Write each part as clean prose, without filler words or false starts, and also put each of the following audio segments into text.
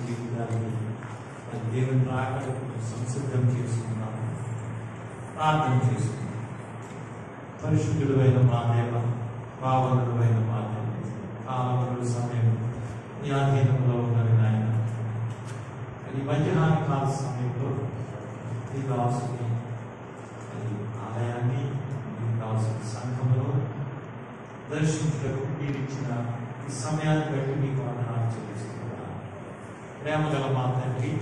జీవితాన్ని దేవుని రాకడకు సంసిద్ధం చేసుకున్నాం. ప్రార్థన చేసుకున్నాం. పరిశుద్ధుడైన మా దేవ, పావనుడైన మా దేవ, కాలముల సమయం నీ ఆధీనంలో ఉన్నది నాయన. ఈ మధ్యాహ్న కాల సమయంలో ఈ దాసుని ఆలయాన్ని, ఈ దాసుని సంఘంలో దర్శించుటకు మీరు ఇచ్చిన ఈ సమయాన్ని బట్టి మీకు వందనాలు చెల్లిస్తున్నాను. ప్రేమ గల మా తండ్రి,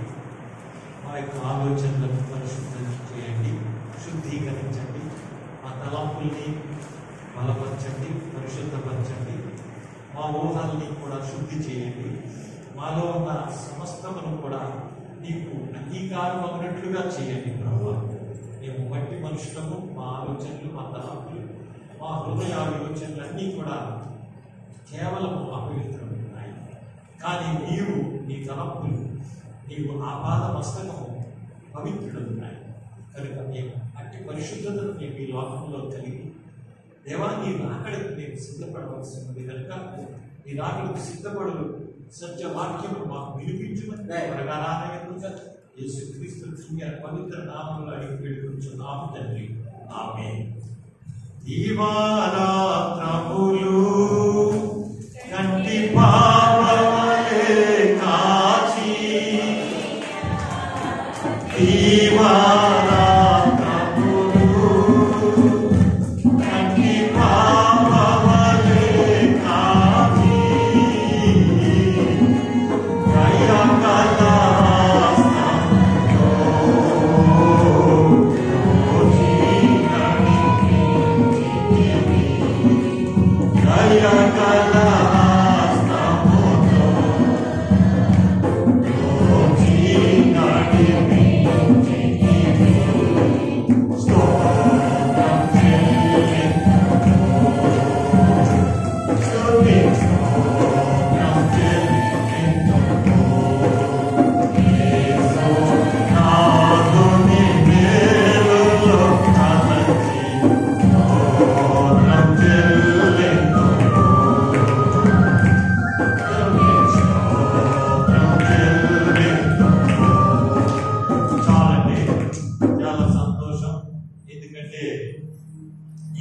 మా యొక్క ఆలోచనలను పరిశుద్ధం చేయండి, శుద్ధీకరించండి, మా తలంపుల్ని బలపరచండి, పరిశుద్ధపరచండి, మా ఊహల్ని కూడా శుద్ధి చేయండి. మాలో ఉన్న సమస్తమును కూడా నీకు అంగీకారం అన్నట్లుగా చేయండి ప్రభావ. మేము బట్టి మనుషులము, మా ఆలోచనలు, మా తలంపులు, మా హృదయ ఆలోచనలన్నీ కూడా కేవలం అపవిత్రమున్నాయి. కానీ నీవు, నీ తలంపులు, నీవు ఆపాద మస్తకము పవిత్రులున్నాయి. కనుక మేము అట్టి పరిశుద్ధతను మేము ఈ లోకంలో కలిగి దేవా నీ రాకడకు మేము సిద్ధపడవలసినది. కనుక నీ రాకడకు సిద్ధపడు సత్యవాక్యము మాకు వినిపించమని ప్రకారాన్ని యేసుక్రీస్తు పవిత్ర నామములో అడిగి పెట్టుకుంటున్నాము తండ్రి. ఆమేన్. దీవారాత్రములు కంటి పాపవలే కాచి, దీవారాత్రములు కంటి పాపవలే కాచి,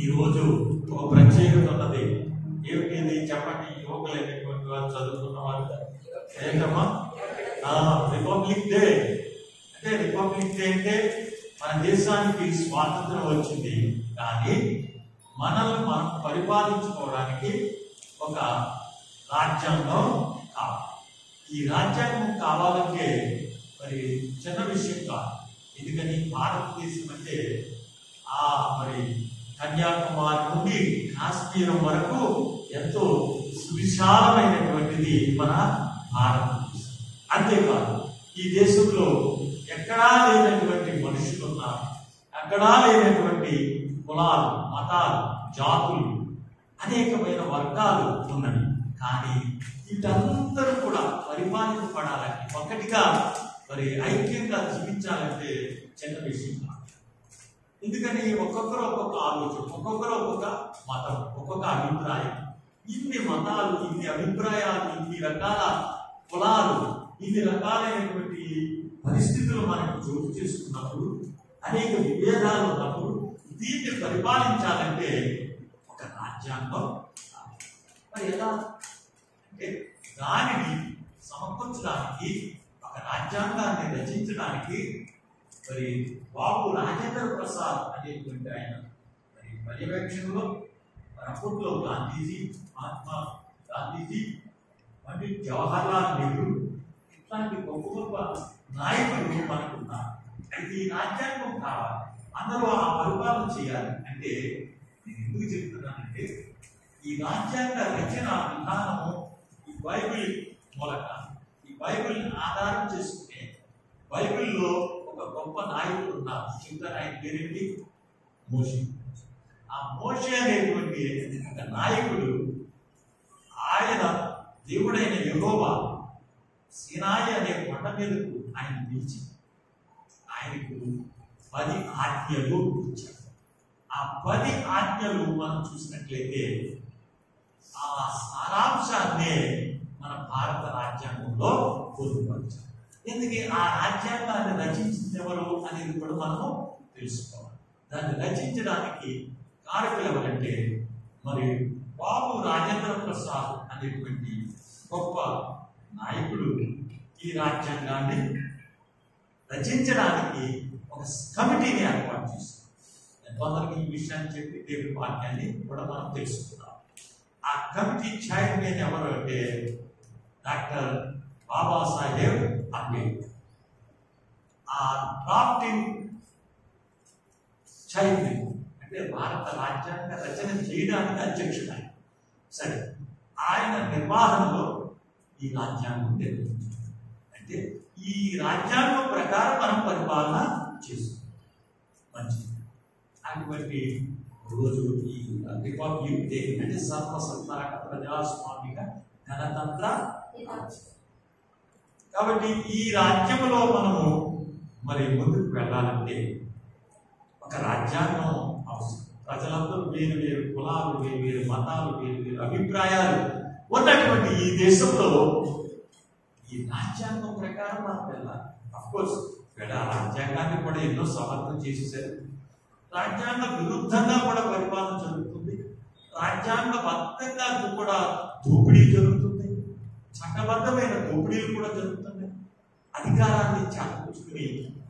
ఈరోజు ఒక ప్రత్యేకత ఉన్నది. ఏమిటి చెప్పండి? యువకులైనటువంటి వారు, చదువుకున్న వారు ఏంటమ్మా? Republic day. అంటే రిపబ్లిక్ డే అంటే మన దేశానికి స్వాతంత్రం వచ్చింది, కానీ మనల్ని మనం పరిపాలించుకోవడానికి ఒక రాజ్యాంగం కావాలి. ఈ రాజ్యాంగం కావాలంటే మరి చిన్న విషయం కాదు. ఎందుకని భారతదేశం అంటే మరి కన్యాకుమారి నుండి కాశ్మీరం వరకు ఎంతో సువిశాలమైనటువంటిది మన భారతదేశం. అంతేకాదు, ఈ దేశంలో ఎక్కడా లేనటువంటి మనుషులు ఉన్నారు, ఎక్కడా లేనటువంటి కులాలు, మతాలు, జాతులు, అనేకమైన వర్గాలు ఉన్నవి. కానీ వీటందరూ కూడా పరిపాలింపబడాలంటే, ఒకటిగా మరి ఐక్యంగా జీవించాలంటే చిన్న విషయం కాదు. ఎందుకని ఒక్కొక్కరు ఒక్కొక్క ఆలోచన, ఒక్కొక్కరు ఒక్కొక్క మతం, ఒక్కొక్క అభిప్రాయం. ఇన్ని మతాలు, ఇన్ని అభిప్రాయాలు, ఇన్ని రకాల కులాలు, ఇన్ని రకాలైనటువంటి పరిస్థితులు మనకు చోటు చేసుకున్నప్పుడు, అనేక విభేదాలు ఉన్నప్పుడు, దీన్ని పరిపాలించాలంటే ఒక రాజ్యాంగం. మరి ఎలా అంటే దానిని సమకూర్చడానికి, ఒక రాజ్యాంగాన్ని రచించడానికి మరి బాబు రాజేంద్ర ప్రసాద్ అనేటువంటి ఆయన మరి పర్యవేక్షణలో అప్పట్లో గాంధీజీ, మహాత్మా గాంధీజీ, పండిట్ జవహర్లాల్ నెహ్రూ ఇట్లాంటి గొప్ప గొప్ప నాయకులు మనకున్నారు. అయితే ఈ రాజ్యాంగం కావాలి, అందరూ ఆ పరిపాలన చేయాలి అంటే నేను ఎందుకు చెప్తున్నానంటే, ఈ రాజ్యాంగ రచన విధానము ఈ బైబిల్ మూలక, ఈ బైబిల్ని ఆధారం చేసుకునే, బైబిల్లో ఒక గొప్ప నాయకుడు ఉన్నారు. చెప్తారు ఆయన పేరేంటి? మోషే. ఆ మోషే అనేటువంటి ఒక నాయకుడు, ఆయన దేవుడైన యెహోవా సీనాయి అనే కొండ మీదకు ఆయన పిలిచి ఆయనకు 10 ఆజ్ఞలు ఇచ్చారు. ఆ 10 ఆజ్ఞలు మనం చూసినట్లయితే ఆ సారాంశాన్నే మన భారత రాజ్యాంగంలో పొందుపరిచారు. ఎందుకు ఆ రాజ్యాంగాన్ని రచించింది ఎవరు అనేది కూడా మనము తెలుసుకోవాలి. దాన్ని రచించడానికి కారకులు ఎవరంటే మరి బాబు రాజేంద్ర ప్రసాద్ అనేటువంటి గొప్ప నాయకుడు ఈ రాజ్యాంగాన్ని రచించడానికి ఒక కమిటీని ఏర్పాటు చేశారు. కొందరికి ఈ విషయాన్ని చెప్పి దేవుడి వాక్యాన్ని కూడా మనం తెలుసుకున్నాం. ఆ కమిటీ చైర్మన్ ఎవరు అంటే డాక్టర్ బాబాసాహెబ్ అంబేద్కర్. ఆ డ్రాఫ్టింగ్ చైర్మన్ అంటే భారత రాజ్యాంగ రచన చేయడానికి అధ్యక్షుడు ఆయన. సరే, ఆయన నిర్వహణలో ఈ రాజ్యాంగం నిర్వహించారు. అంటే ఈ రాజ్యాంగం ప్రకారం మనం పరిపాలన చేస్తాం. మంచిది. అటువంటి రోజు ఈ రిపబ్లిక్ డే అంటే సర్వసత్తాక ప్రజాస్వామిక గణతంత్ర. కాబట్టి ఈ రాజ్యంలో మనము మరి ముందుకు వెళ్ళాలంటే ఒక రాజ్యాంగం అవసరం. ప్రజలందరూ వేరు వేరు కులాలు, వేరు వేరు మతాలు, వేరు వేరు అభిప్రాయాలు ఉన్నటువంటి ఈ దేశంలో ఈ రాజ్యాంగం ప్రకారం మనం వెళ్ళాలి. అఫ్కోర్స్ రాజ్యాంగాన్ని కూడా ఎన్నో సమర్థం చేసేసారు. రాజ్యాంగ విరుద్ధంగా కూడా పరిపాలన జరుగుతుంది. రాజ్యాంగబద్ధంగా కూడా దోపిడీ జరుగుతుంది. చట్టబద్ధమైన దోపిడీలు కూడా జరుగుతున్నాయి. అధికారాన్ని చేకూర్చుకుని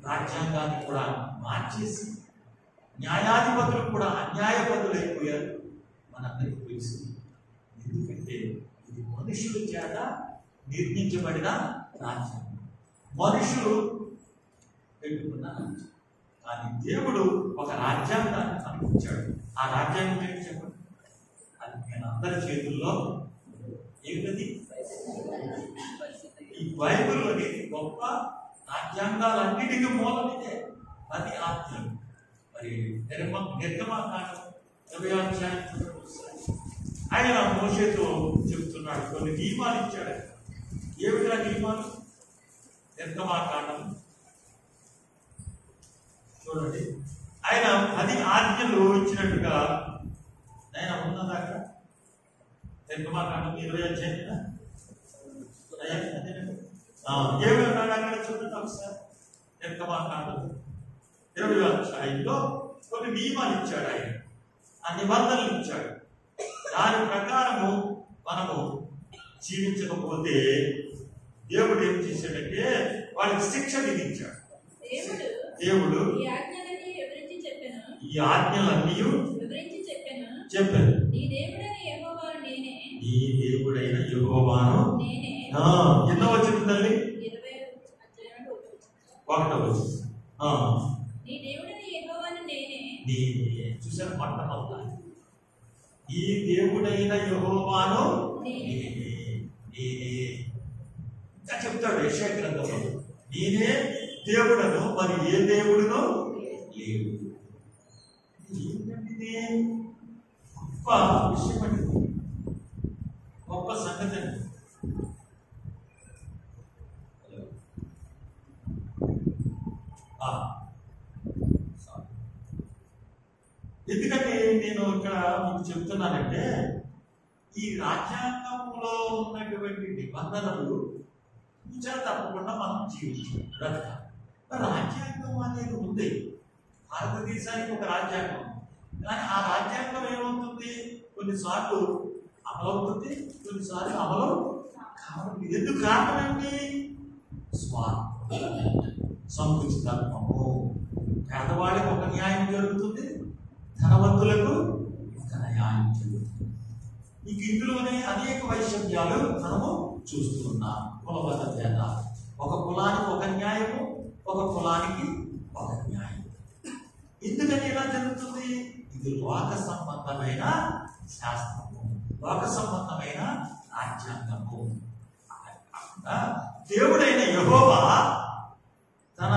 రాజ్యాంగాన్ని కూడా మార్చేసి న్యాయాధిపతులు కూడా అన్యాయపతులు అయిపోయారు. మనందరికీ తెలుసు. ఎందుకంటే ఇది మనుషుల చేత నిర్మించబడిన రాజ్యాంగం, మనుషులు పెట్టుకున్న రాజ్యం. కానీ దేవుడు ఒక రాజ్యాంగాన్ని కనిపించాడు. ఆ రాజ్యాంగం ఏంటి చెప్పండి? అది నేను అందరి చేతుల్లో ఏమిటది? ఈ బైబిల్ అనేది గొప్ప రాజ్యాంగాలన్నిటికీ మూలమిదే. అది ఆజ్ఞలు. మరి నిర్గమకాండం 20వ అధ్యాయం ఆయన మోషేతో చెప్తున్నాడు. కొన్ని నియమాలు ఇచ్చాడు. ఏమిటా నియమాలు? నిర్గమకాండం చూడండి. ఆయన 10 ఆజ్ఞలు ఇచ్చినట్టుగా ఆయన ఉన్నదాకా నిర్గమకాండం 20వ అధ్యాయం ఏమన్నాడు అక్కడ చూడండి ఒకసారి. నిర్గమకాండం 20వ అధ్యాయంలో కొన్ని నియమాలు ఇచ్చాడు ఆయన. ఆ నిబంధనలు ఇచ్చాడు. దాని ప్రకారము మనము జీవించకపోతే దేవుడు ఏం చేశాడంటే వాళ్ళకి శిక్ష విధించాడు. దేవుడు ఈ ఆజ్ఞలన్నీ చెప్పాను. నీ దేవుడైన యెహోవాను ఎన్నో వచ్చింది తల్లి? 1వ వచనం. చూసారు మొట్టమొదట ఈ దేవుడైన యెహోవాను నేనే ఇంకా చెప్తాడు యెషయా గ్రంథంలో. నేనే దేవుడను, మరి ఏ దేవుడును లేడు. ఏంటంటే గొప్ప విషయం అండి, గొప్ప సంగతి అండి. ఎందుకంటే నేను ఇక్కడ మీకు చెప్తున్నానంటే ఈ రాజ్యాంగంలో ఉన్నటువంటి నిబంధనలు చాలా తప్పకుండా మనం జీవించాలి, బ్రతకాలి. రాజ్యాంగం అనేది ఉంది. భారతదేశానికి ఒక రాజ్యాంగం. కానీ ఆ రాజ్యాంగం ఏమవుతుంది? కొన్నిసార్లు అమలవుతుంది, కొన్నిసార్లు అమలు కావాలి. ఎందుకు కారణం ఏంటి? స్వార్థం, సంకుచితత్వము. పేదవాళ్ళకి ఒక న్యాయం జరుగుతుంది, ధనవంతులకు ఒక న్యాయం జరుగుతుంది. ఈ ఇందులోనే అనేక వైషమ్యాలు మనము చూస్తున్నాం. కులమత భేదాలు. ఒక కులానికి ఒక న్యాయము, ఒక కులానికి ఒక న్యాయం. ఎందుకని ఇలా జరుగుతుంది? ఇది లోక సంబంధమైన శాస్త్రము, లోక సంబంధమైన రాజ్యాంగము. దేవుడైన యెహోవా తన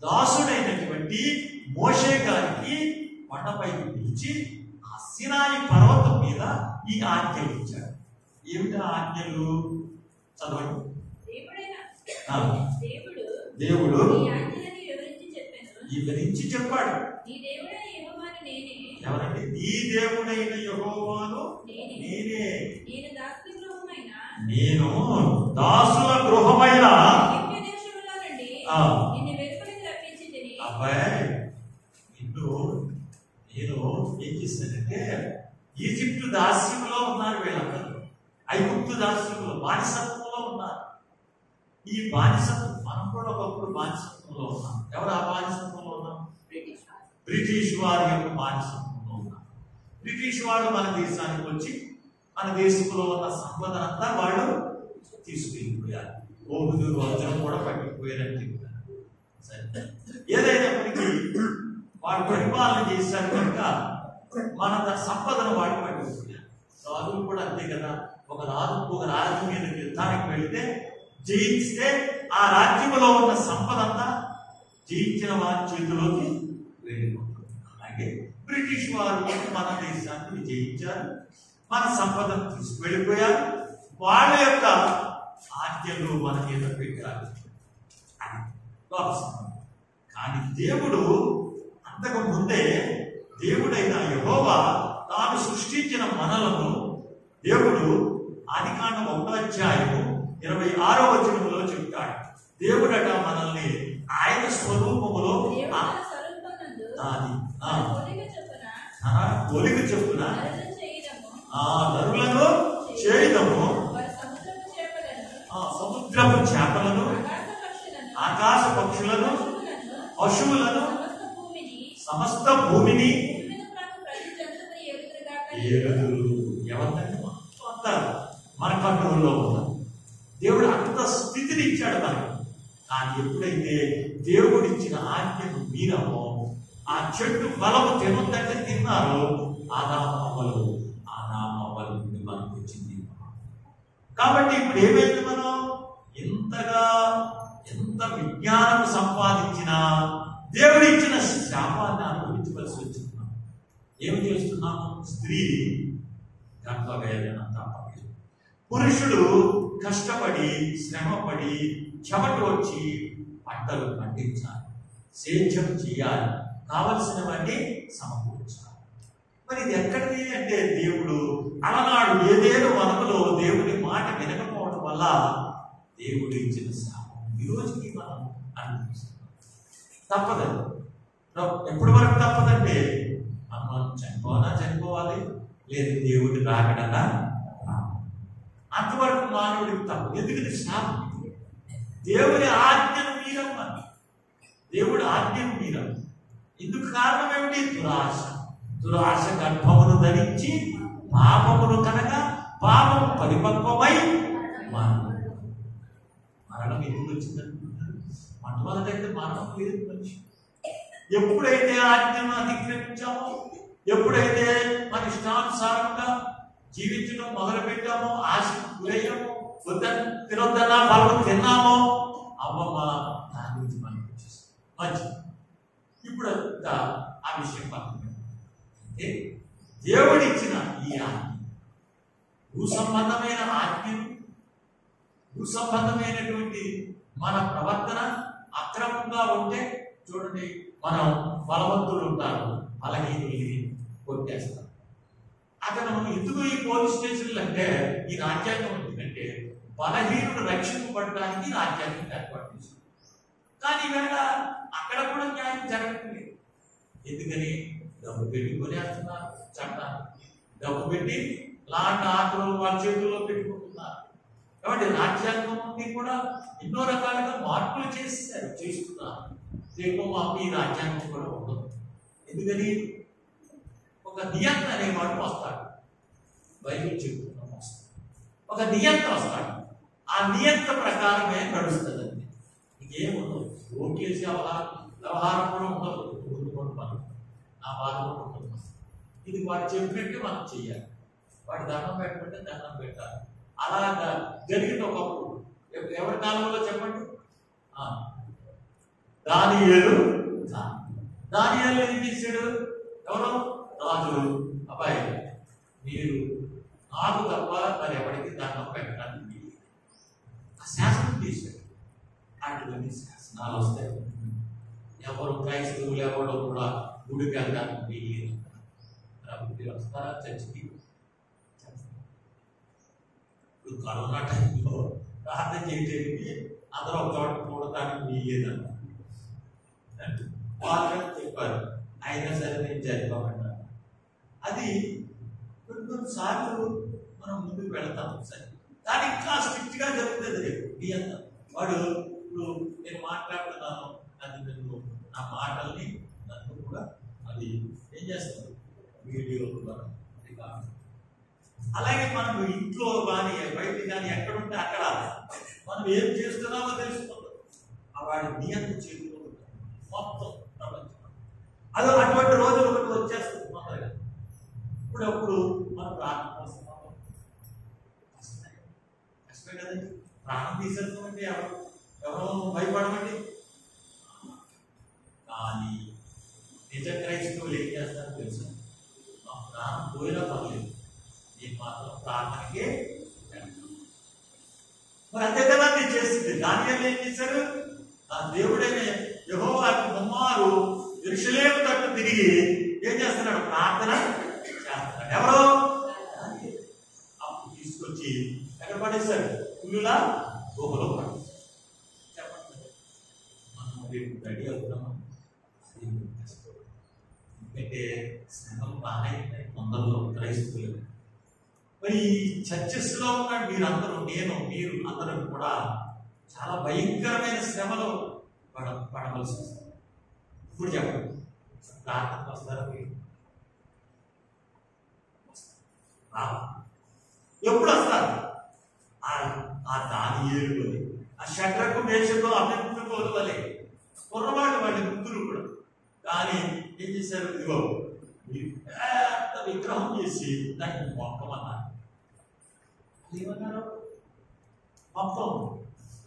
దాసుడైనటువంటి మోషే గారికి కొండపైకి పిలిచి ఆ సినాయి పర్వతం మీద ఈ ఆజ్ఞలు ఇచ్చాడు. ఏమిటి ఆజ్ఞలు? చదవండి. దేవుడు వివరించి చెప్పాడు. ఎవరంటే నీ దేవుడైన యెహోవాను నేనే. నేను దాసుల గృహమైన ఈ బానిసత్వం మనం కూడా ఒకప్పుడు బానిసత్వంలో ఉన్నాం. ఎవరు ఆ బానిసత్వంలో ఉన్నాం? బ్రిటిష్ వారి యొక్క బానిసత్వంలో ఉన్నాం. బ్రిటిష్ వాళ్ళు మన దేశానికి వచ్చి మన దేశంలో ఉన్న సంపదనంతా వాళ్ళు తీసుకెళ్ళిపోయారు. ఓహుదు వజ్రం కూడా పట్టుకుపోయారని చెప్పారు. సరే, ఏదైనప్పటికీ వాడు పరిపాలన చేశారు కనుక మన సంపదను వాడు పట్టుకుపోయారు. రాజులు కూడా అంతే కదా. ఒక రాజు మీద యుద్ధానికి వెళితే జయించితే ఆ రాజ్యంలో ఉన్న సంపద అంతా జయించిన వారి చేతిలోకి వెళ్ళిపోతుంది. అలాగే బ్రిటిష్ వారు మన దేశాన్ని విజయించారు, మన సంపదను తీసుకువెళ్ళిపోయారు, వాళ్ళ యొక్క ఆజ్ఞలు మన మీద పెట్టారు. కానీ దేవుడు అంతకు ముందే దేవుడైన యెహోవా తాను సృష్టించిన మనలను దేవుడు ఆదికాండం 1:26 చెప్తాడు. దేవుడట మనల్ని ఆయన స్వరూపములో పోలిక చొప్పున నరులను చేయడము, సముద్రపు చేపలను, ఆకాశ పక్షులను, పశువులను, సమస్త భూమిని మన కంట్రోల్లో ఉన్నారు. దేవుడు అంత స్థితిని ఇచ్చాడు మనకు. కానీ ఎప్పుడైతే దేవుడిచ్చిన ఆజ్ఞను మీరమో, ఆ చెట్టు ఫలము తినొద్దంటే తిన్నారో, ఆదామవ్వలు నుండి మనకు వచ్చింది. కాబట్టి ఇప్పుడు ఏమైంది? మనం ఎంత విజ్ఞానం సంపాదించినా దేవుడు ఇచ్చిన శాపాన్ని అనుభవించవలసి వచ్చింది. ఏమి చేస్తున్నాము? స్త్రీ గర్భవేదన తప్పదు. పురుషుడు కష్టపడి శ్రమపడి చెమట వచ్చి పంటలు పండించాలి, సేద్యం చేయాలి, కావలసినవన్నీ సమకూర్చాలి. మరి ఇది ఎక్కడిది అంటే దేవుడు అలనాడు ఏదేదో వనములో దేవుడి మాట వినకపోవడం వల్ల దేవుడు ఇచ్చిన శాపం ఈ రోజుకి మనం అనుభవిస్తున్నాం. తప్పదండి. ఎప్పటి వరకు తప్పదంటే మనం చనిపోవాలి, లేదు దేవుడి రాకడన్నా అంతవరకు మానవుడికి తప్పదు. ఎందుకంటే శాపం దేవుడి ఆజ్ఞను మీరమ్మని. దేవుడి ఆజ్ఞను మీరం. ఇందుకు కారణం ఏమిటి? దురాశ గర్భమును ధరించి పాపమును కనుక పాపము పరిపక్వమై మరణం ఎందుకు వచ్చిందంటున్నారు? మొట్టమొదటైతే మరణం లేదు మనిషి. ఎప్పుడైతే ఆజ్ఞను అతిక్రమించామో, ఎప్పుడైతే మన ఇష్టానుసారంగా జీవించడం మొదలు పెట్టామో, ఆశకు గురయ్యామో, తినొద్దన్నా ఫలం తిన్నామో, అవ్వమ్మ దాని గురించి మనకు వచ్చేస్తుంది. మంచిది. ఇప్పుడు ఆ విషయం పక్కన అంటే దేవుడిచ్చిన ఈ ఆజ్ఞ, భూ సంబంధమైన ఆజ్ఞను, భూ సంబంధమైనటువంటి మన ప్రవర్తన అక్రమంగా ఉంటే చూడండి, మనం బలవంతులు ఉంటారు, బలహీనుల్ని కొట్టేస్తారు. అతను ఎందుకు ఈ పోలీస్ స్టేషన్లు అంటే ఈ రాజ్యాంగం ఎందుకంటే బలహీనుడు రక్షింపబడడానికి రాజ్యాంగం ఏర్పాటు చేస్తుంది. కానీ ఇవాళ అక్కడ కూడా న్యాయం జరగట్లేదు. ఎందుకని? డబ్బు పెట్టి కొనేస్తున్నారు చట్టాన్ని, డబ్బు పెట్టి లాంటి ఆటలు వాళ్ళ చేతుల్లో పెట్టుకుంటున్నారు. కాబట్టి రాజ్యాంగం కూడా ఎన్నో రకాలుగా మార్పులు చేస్తున్నారు. రేపు మాకు ఈ రాజ్యాంగం కూడా ఉండదు. ఎందుకని? ఒక నియంత అనేవాడు వస్తాడు, బైబిల్ చెప్తున్నాం వస్తాడు, ఒక నియంత వస్తాడు, ఆ నియంత ప్రకారమే నడుస్తుందండి. ఇంకేముండదు. ఓట్లేసే వ్యవహారం కూడా ఉండదు. మనం ఆ బాధ కూడా ఉండదు. ఇది వాడు చెప్పినట్టు మనం చెయ్యాలి. వాడు దండం పెట్టమంటే దండం పెట్టాలి. అలాగా జరిగిన ఒకప్పుడు ఎవరి కాలంలో చెప్పండి? దానియేలు ఏం చేశాడు? ఎవరు? రాజులు. అబ్బాయి, మీరు నాకు తప్ప మరి ఎవరికి దండం పెట్టడానికి ఆ శాసనం తీశాడు. అటువంటి శాసనాలు వస్తాయి. ఎవరు క్రైస్తవులు ఎవరో కూడా గుడికి వెళ్ళడానికి వీలు వస్తారా చర్చికి? ఇప్పుడు కరోనా టైంలో ప్రార్థన చేయడానికి అందరూ ఒక చోట కూడటానికి వీలేదన్న వాళ్ళు చెప్పారు. అయినా సరే నేను జరిపామన్నా. అది కొన్నిసార్లు మనం ముందుకు వెళ్తాం సరే, కానీ ఇంకా స్ట్రిక్ట్ గా జరుగుతుంది. రేపు మీ అంతా వాడు ఇప్పుడు నేను మాట్లాడుతున్నాను, అది నేను నా మాటల్ని నన్ను కూడా అది ఏం చేస్తాను, వీడియో ద్వారా రికార్డ్. అలాగే మనం ఇంట్లో కానీ బయట కానీ ఎక్కడుంటే అక్కడ మనం ఏం చేస్తున్నామో తెలుసుకుంటాం. వాడి నియంత్రణ చేతిలో ఉంటాం మొత్తం ప్రపంచం. అదో అటువంటి రోజులు ఒకటి వచ్చేస్తుంది తొందరగా. ఇప్పుడప్పుడు మనం ప్రార్థన వస్తున్నాం, కష్టమే కదండి. ప్రాణం తీసేస్తామంటే ఎవరో భయపడమండి. కానీ నిజ క్రైస్తవులు ఏం చేస్తారో తెలుసు, మా ప్రాణం పోయినా పర్లేదు, నేను మాత్రం ప్రార్థనకే. మరి అంతే కదా నేను చేసింది. దానియేలు ఏం చేశారు, ఆ దేవుడైన యెహోవా ముమ్మారు యెరూషలేము తట్టు తిరిగి ఏం చేస్తున్నాడు, ప్రార్థన చేస్తున్నాడు. ఎవరో అప్పుడు తీసుకొచ్చి ఎక్కడ పడేశారు, పులుల గుహలో పడేశారు. చెప్పండి, మనం రేపు రెడీ అవుతాము. ఎందుకంటే శ్రమలు బాగానే ఉన్నాయి కొందరిలో క్రైస్తవులు. మరి ఈ చర్చెస్ లో ఉన్న మీరందరూ, మీరు అందరూ కూడా చాలా భయంకరమైన శ్రమలు పడవలసి వస్తుంది. ఇప్పుడు చెప్పండి, ప్రార్థనకు వస్తారా మీరు? ఎప్పుడు వస్తారు? ఆ దానియేలు వలె, ఆ షడ్రకు మేషకు అభివృద్ధి వలె కుర్రవాళ్ళు వాళ్ళ ముగ్గురు కూడా. కానీ ఏం చేశారు, ఇదిగో పెద్ద విగ్రహం చేసి దాన్ని మొక్కమన్నారు. ఏమన్నారు, మొత్తం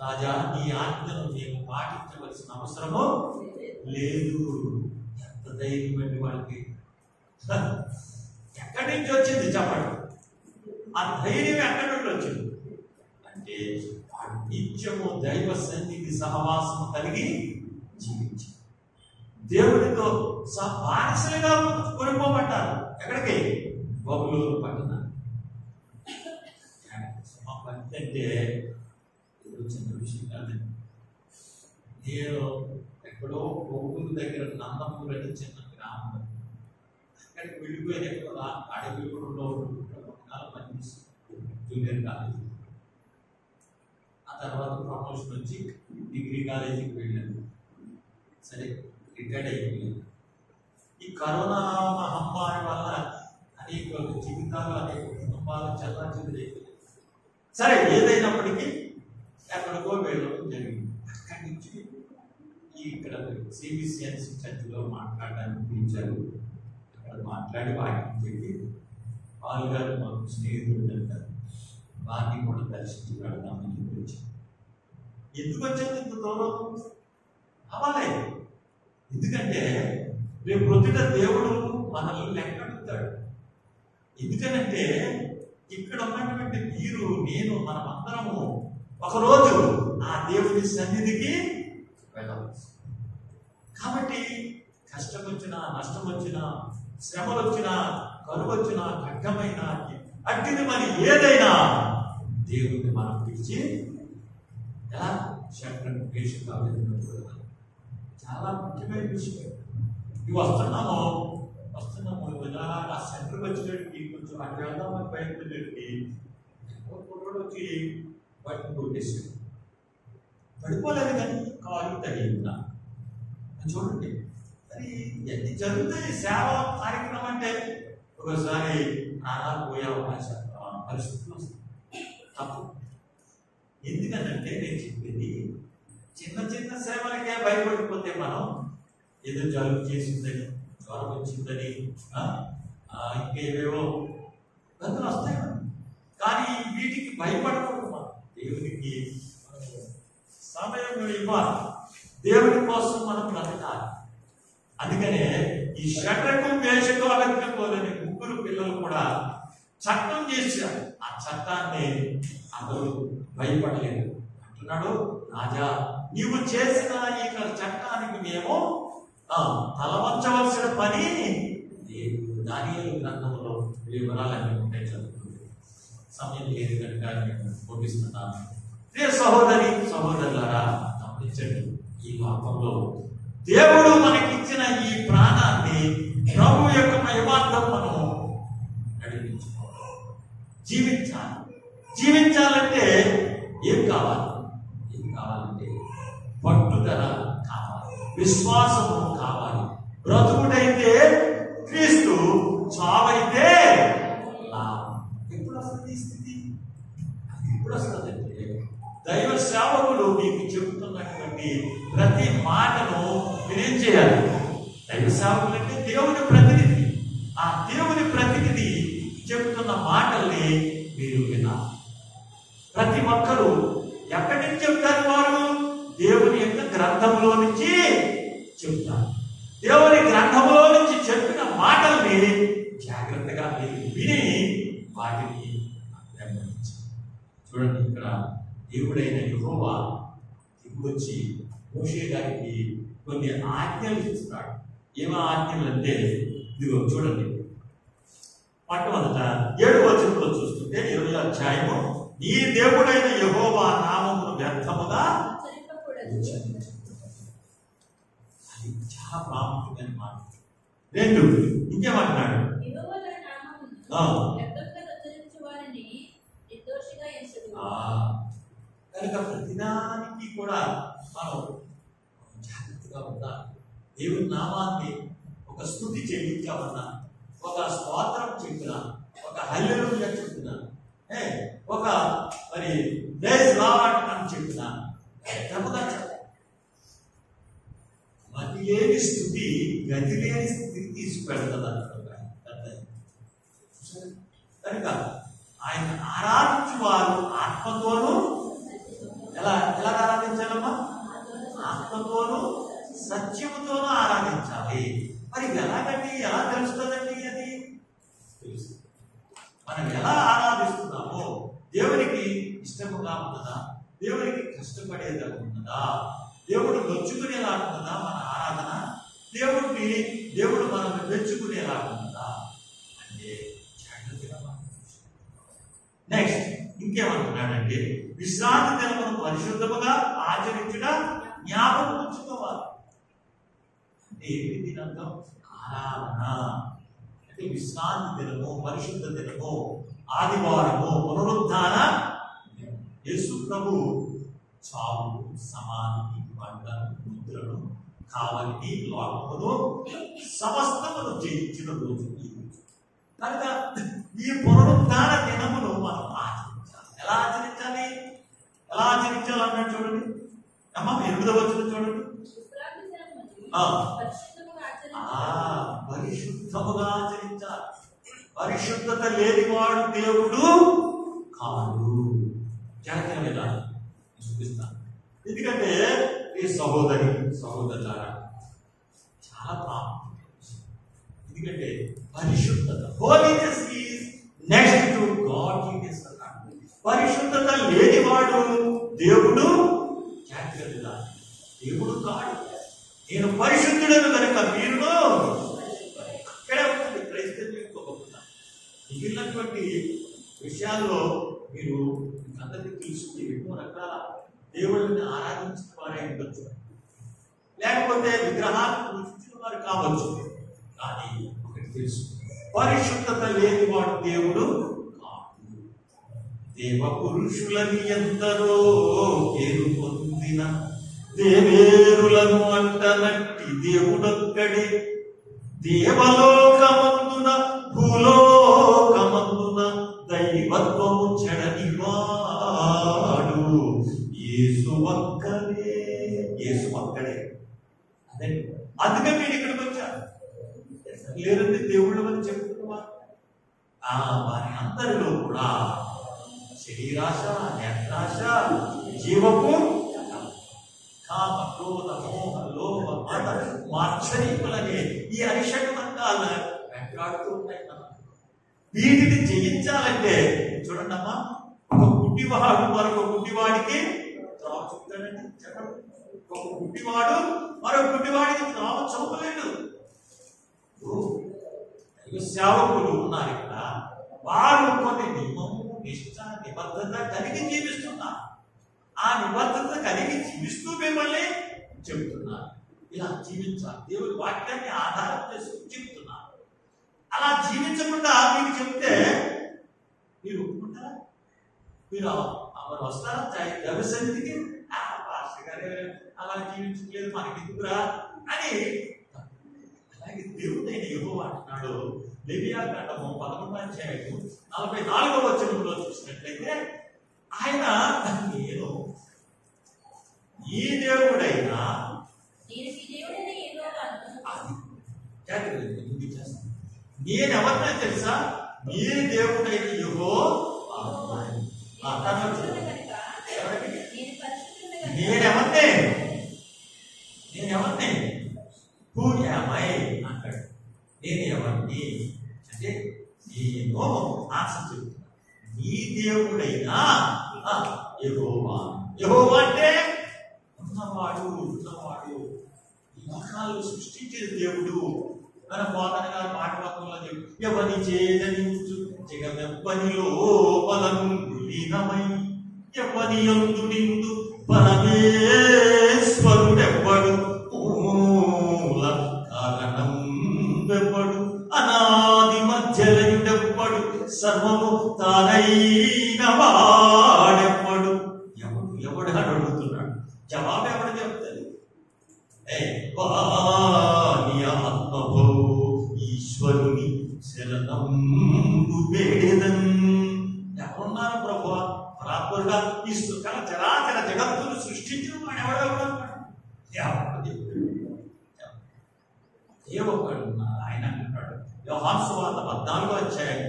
రాజా నీ ఆజ్ఞను మేము పాటించవలసిన అవసరము లేదు. ఎంత ధైర్యం అండి వాళ్ళకి! ఎక్కడి నుంచి వచ్చింది చెప్పండి? ఆ ధైర్యం ఎక్కడి నుండి వచ్చింది అంటే వాడు నిత్యము దైవ సన్నిధి సహవాసము కలిగి జీవించి దేవుడితో వారసులుగా కొనుక్కోబడ్డారు. ఎక్కడికి? బబులోను పట్టణానికి. అంటే చిన్న విషయం కాదండి. నేను ఎక్కడో బొగ్గుల దగ్గర నందమూరు అని చిన్న గ్రామం, అక్కడికి వెళ్ళిపోయిన ఎక్కడ అడవిలో జూనియర్ కాలేజీ. ఆ తర్వాత ప్రమోషన్ వచ్చి డిగ్రీ కాలేజీకి వెళ్ళాను. సరే, రిటైర్డ్ అయిపోయాను. ఈ కరోనా మహమ్మారి వల్ల అనేక జీవితాలు, అనేక కుటుంబాలు చెల్లాచెదురైపోయాయి. సరే, ఏదైనప్పటికీ ఎక్కడికో వెళ్ళడం జరిగింది. అక్కడి నుంచి ఇక్కడ సిబిసిఎన్స్ చర్చిలో మాట్లాడడానికి పిలిచారు. అక్కడ మాట్లాడి వాక్యం చెప్పి వాళ్ళు గారు మాకు స్నేహితుడు అంటారు, వారిని కూడా దర్శించి వెళదామని వచ్చాను. ఎందుకు వచ్చింది ఇంత దూరం? అవ్వాలి. ఎందుకంటే రేపు ప్రొద్దుట దేవుడు మనల్ని లెక్కడుతాడు. ఎందుకనంటే ఇక్కడ ఉన్నటువంటి మీరు, నేను, మనమందరము ఒకరోజు ఆ దేవుని సన్నిధికి వెళ్ళవచ్చు. కాబట్టి కష్టం వచ్చినా, నష్టం వచ్చినా, శ్రమలు వచ్చినా, కరువు వచ్చినా, ఖడ్గమైన అట్టిది మరి ఏదైనా దేవుడిని మనం పిలిచి ఎలా శంకరుని పేషగా వెళ్ళినప్పుడు చాలా ముఖ్యమైన విషయం. ఇవి వస్తున్నాము ఇలా ఆ సెంటర్కి వచ్చినట్టుకి కొంచెం అటు వెళ్దామని బయటకి వచ్చి బయటకు కొట్టేసాడు. పడిపోలేదు కానీ కాలు తగిలిందా చూడండి. మరి ఎన్ని జరుగుతాయి సేవ కార్యక్రమం అంటే ఒకసారి ప్రాణాలు పోయే అవకాశం పరిస్థితులు వస్తాయి. తప్పు. ఎందుకనంటే నేను చెప్పింది, చిన్న చిన్న సేవలకే భయపడిపోతే మనం ఏదో జలుబు చేసిందని, జ్వరం వచ్చిందని, ఇంకేవేవో గంతులు వస్తాయి. కానీ వీటికి భయపడకూడదు. మనం దేవునికి సమయం ఇవ్వాలి, దేవుడి కోసం మనం బ్రతకాలి. అందుకనే ఈ షడ్రకు మేషకు అభిజ్ఞపోలేని ముగ్గురు పిల్లలు కూడా చట్టం చేశారు. ఆ చట్టాన్ని అందరూ భయపడలేదు. అంటున్నాడు, రాజా నీవు చేసిన ఈ చట్టానికి మేము తలవంచవలసిన పని దానియేలు గ్రంథంలో వివరాలన్నీ ఉంటాయి. చదువుతుంది సమయం లేదు కనుక నేను ముగిస్తున్నాను. ప్రియ సహోదరి సహోదరులారా, గమనించండి, ఈ లోకంలో దేవుడు మనకిచ్చిన ఈ ప్రాణాన్ని ప్రభు యొక్క మహిమార్థం మనం నడిపించుకోవాలి, జీవించాలి. జీవించాలంటే ఏం కావాలి? ఏం కావాలంటే పట్టుదల కావాలి, విశ్వాసము కావాలి. బ్రతుకుడైతే క్రీస్తు, చావైతే లాభం. ఎప్పుడు వస్తుంది ఈ స్థితి? ఎప్పుడు వస్తుందంటే దైవ సేవకుడు మీకు చెబుతున్నటువంటి ప్రతి మాటను మీరేం చేయాలి? దైవ సేవకులు అంటే దేవుని ప్రతినిధి. ఆ దేవుని ప్రతినిధి చెబుతున్న మాటల్ని మీరు వినాలి. ప్రతి ఒక్కరూ ఎక్కడి నుంచి చెప్తారు? వారు దేవుని యొక్క గ్రంథంలో నుంచి చెప్తారు. దేవుని గ్రంథంలో నుంచి చెప్పిన మాటల్ని జాగ్రత్తగా మీరు విని వాటిని వెంబడించాలి. చూడండి, ఇక్కడ దేవుడైన యెహోవా దిగువచ్చి మోషే గారికి కొన్ని ఆజ్ఞలు ఇస్తున్నాడు. ఏమో ఆజ్ఞలు అంటే ఇదిగో చూడండి, మొట్టమొదట 7వ వచనంలో చూస్తుంటే 20వ అధ్యాయము, నీ దేవుడైన యెహోవా నామమును వ్యర్థముగా అది చాలా ప్రాముఖ్యమైన మాట. 2 ఇంకేమంటున్నాడు? కనుక ప్రతిదానికి కూడా మనం జాగ్రత్తగా ఉండాలి. దేవుని నామాన్ని ఒక స్తుతి చెల్లించామన్నా, ఒక స్తోత్రం చెప్పినా, ఒక హల్లెలూయా చెప్పినా, ఒక మరి ప్రైజ్ లార్డ్ అని చెప్పినా వ్యర్థముగా చెప్పాలి. మతి లేని స్థుతి గతి లేని స్థితికి తీసుకువెళ్తుంది అంటున్నారు. కనుక ఆయన ఆరాధించు వారు ఆత్మతోనూ ఎలా ఆరాధించాలమ్మా? ఆత్మతోనూ సత్యముతోనూ ఆరాధించాలి. మరి ఎలాగండి? ఎలా తెలుస్తుందండి? అది తెలుస్తుంది. మనం ఎలా ఆరాధిస్తున్నామో దేవునికి ఇష్టముగా ఉన్నదా, దేవునికి కష్టపడేదా ఉన్నదా, దేవుడు మెచ్చుకునేలా ఉన్నదా మన ఆరాధన, దేవుడు మనల్ని మెచ్చుకునేలా ఉన్నదా అంటే జాగ్రత్తగా. నెక్స్ట్ ఇంకేమంటున్నాడంటే, విశ్రాంతి దినమును పరిశుద్ధముగా ఆచరించడం జ్ఞాపకం ఉంచుకోవాలి. అంటే ఏంటి దీని అర్థం? ఆరాధన అంటే విశ్రాంతి దినము, పరిశుద్ధ దినము, ఆదివారము, పునరుద్ధాన. యేసు ప్రభు చావు, సమాధి, బండను, ముద్రను, కావలిని, లోకమును సమస్తమును జయించిన రోజు ఈ రోజు. కనుక ఈ పునరుద్ధాన దినమును మనం ఆచరించాలి. ఎలా ఆచరించాలి? ఎలా ఆచరించాలన్నాడు చూడండి అమ్మా. 8వ వచనం చూడండి. పరిశుద్ధముగా ఆచరించాలి. పరిశుద్ధత లేనివాడు దేవుడు కాదు. జాగ్రత్తగా లేదా చూపిస్తాను. ఎందుకంటే ఈ సహోదరులారా చాలా ప్రాముఖ్యం. ఎందుకంటే పరిశుద్ధత, holiness is next to godliness అన్నాడు. పరిశుద్ధత లేనివాడు దేవుడు జాగ్రత్తగా దేవుడు కాడు. నేను పరిశుద్ధుడను కనుక మీరు అక్కడే ఉంటుంది. క్రైస్తవులు మిగిలినటువంటి విషయాల్లో మీరు అందరికీ తెలుసుకుని ఎన్నో రకాల దేవుళ్ళని ఆరాధించిన వారే ఉండొచ్చు, లేకపోతే విగ్రహాలను పూజించిన వారు కావచ్చు. కానీ ఒకటి తెలుసు, పరిశుద్ధత లేని వాడు దేవుడు కాదు. దేవ పురుషులని ఎందరో పేరు పొందిన దేవేరులను అంటనట్టి దేవుడొక్కడే. దేవలోకమందున భూలోకమందున దైవత్వము చెడని వాడు యేసు ఒక్కడే. యేసు ఒక్కడే. అదే అందుకే మీరు ఇక్కడికి వచ్చారు. లేదంటే దేవుళ్ళు అని చెప్తున్నవారు వారి అందరిలో కూడా శరీరాశ, నేత్రాశ, జీవపు కామ, క్రోధ, మోహ, లోభ, మత, మాత్సర్యములనే ఈ అరిషడ్వర్గాలు వెంటాడుతూ ఉంటాయి. వీటిని జయించాలంటే చూడండి అమ్మా, ఒక గుడ్డివాడు మరొక గుడ్డివాడికి త్రోవ చూపుతాడండి. చెప్పండి, ఒక గుడ్డివాడు మరొక గుడ్డివాడికి త్రోవ చూపలేడు. సేవకులు ఉన్నారు ఇక్కడ, వారు కొన్ని నియమము, నిష్ఠ, నిబద్ధత కలిగి జీవిస్తున్నారు. ఆ నిబద్ధత కలిగి జీవిస్తూ మిమ్మల్ని చెబుతున్నారు ఇలా జీవించాలి. దేవుడి వాక్యాన్ని ఆధారం చేసుకుని చెబుతున్నారు. అలా జీవించకుండా మీకు చెప్తే మీరు ఒప్పుకుంటారా? మీరు వస్తారా దైవసన్నిధికి? సరే అలా జీవించలేదు మనకి ఎందుకురా అని. అలాగే దేవుడైన యెహోవా అంటున్నాడు లేవియాకాండము 11వ అధ్యాయము 44వ వచనంలో చూసినట్లయితే ఆయన నేను ఈ దేవుడైనా నేనెవరినా తెలుసా? నీ దేవుడైన యెహోవా. నేనెవరిని హూ యామ్ ఐ అంటాడు. నేను ఎవరిని అంటే నేను ఆన్సర్ చెప్తున్నా. నీ దేవుడైనా యెహోవా. యెహోవా అంటే ఉన్నవాడు ఈ లోకాలు సృష్టించిన దేవుడు. మన బోధన గారు పాఠవాక్యంలో దేవుడు ఎవరి చేదనించు జగమెవ్వని లోపలను లీనమై ఎవరి యందు నిందు పరమేశ్వరుడెవ్వడు మూల కారణం వెవ్వడు అనాది మధ్యలయుడెవ్వడు సర్వము తానైన వాడెవ్వడు. ఎవడు అని అడుగుతున్నాడు. జవాబు ఎవడు చెప్తాడు? ఆత్మభో ఈశ్వరుని శరణంబు వేడెదన్. ఎవరున్నారు ప్రభువా? పరాత్పరుడా ఈ చరాచర జగత్తును సృష్టించిన వాడు ఎవడెవడు? దేవుడున్నారు. ఆయన అంటున్నాడు యోహాను సువార్త 14వ అధ్యాయం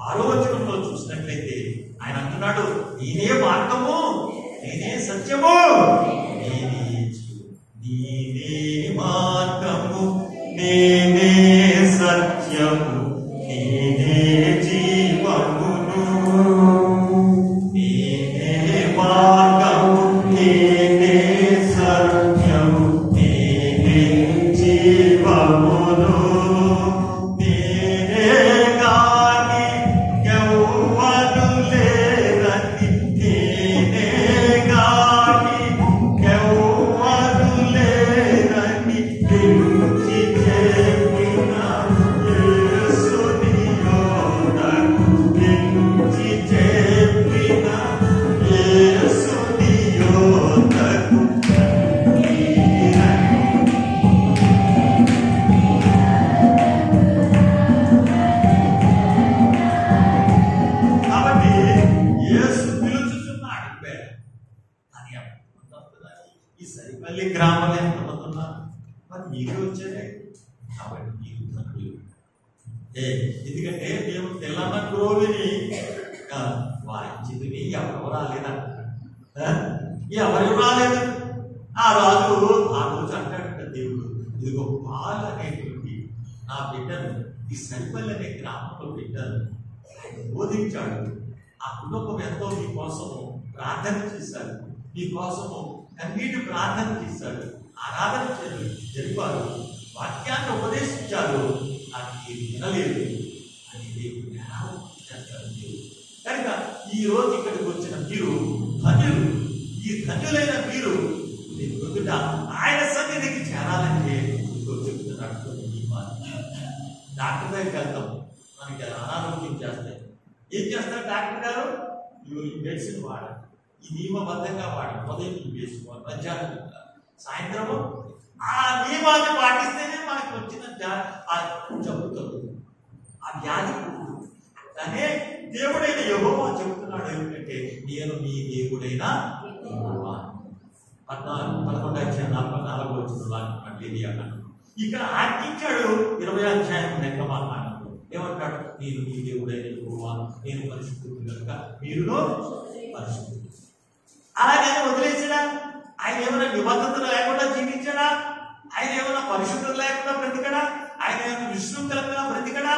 6వ వచనంలో చూసినట్లయితే ఆయన అంటున్నాడు నేనే మార్గము, నేనే సత్యము, నేనే మార్గము, నేనే సత్యము, నేనే జీవమును. నేనే మార్గము, నేనే సత్యము, నేనే జీవమును. నేనే గాని ఎవ్వరు లేరని, నేనే గాని ఎవ్వరు లేరని పిలిచి చెప్పిన యేసుని యోధకు, పిలిచి చెప్పిన యేసుని యోధకు. కాబట్టి యేసు పిలుచుతున్నాడు. అని ఈ సరిపల్లి గ్రామంలో ఎంతమంది ఉన్నారు? మరి మీరు వచ్చారే కాబట్టి మీరు ధనులు. ఎందుకంటే మేము తెల్లన్న గ్రోవిని వాయించింది ఎవరు రాలేదంట. ఎవరు రాలేదు. ఆ రోజు అంటాడు దేవుడు, ఇదిగో పాలు అనేటువంటి నా బిడ్డను ఈ సరిపల్లి అనే గ్రామంలో బిడ్డను ఆయన బోధించాడు. ఆ కుటుంబం ఎంతో మీకోసము ప్రార్థన చేశారు, మీకోసము కన్నీటి ప్రార్థన చేశాడు, ఆరాధన జరిపారు, వాక్యాన్ని ఉపదేశించారు. అది మీరు వినలేదు అని దేవుడు చేస్తారు. కనుక ఈ రోజు ఇక్కడికి వచ్చిన మీరు ధన్యులు. ఈ ధన్యులైన మీరు ఎదుట ఆయన సన్నిధికి చేరాలంటే చెప్తున్నాడు. డాక్టర్ దగ్గరికి వెళ్తాం, మనకి అనారోగ్యం చేస్తాయి. ఏం చేస్తారు డాక్టర్ గారు? ఈ మెడిసిన్ వాడాలి, ఈ నియమబద్ధంగా వాడాలి. ఉదయం వేసుకోవాలి, మధ్యాహ్నం సాయంత్రము ఆ నియమాన్ని పాటిస్తేనే మనకు వచ్చిన జబ్బుతుంది, ఆ వ్యాధి. కానీ దేవుడైన యెహోవా చెబుతున్నాడు ఏమిటంటే నేను మీ దేవుడైన యెహోవా. 11వ అధ్యాయం 44వ వచనంలో ఇక్కడ ఆజ్ఞించాడు. 20వ అధ్యాయం లెక్క మాట్లాడు ఏమంటాడు? నేను మీ దేవుడైన యెహోవా, నేను పరిశుద్ధుడు కనుక మీరును పరిశుద్ధుడు. అలాగే వదిలేసాడా? ఆయన ఏమైనా నిబద్ధతలు లేకుండా జీవించాడా? ఆయన ఏమైనా పరిశుద్ధత లేకుండా బ్రతికడా? ఆయన ఏమైనా విశృంఖలంగా బ్రతికడా?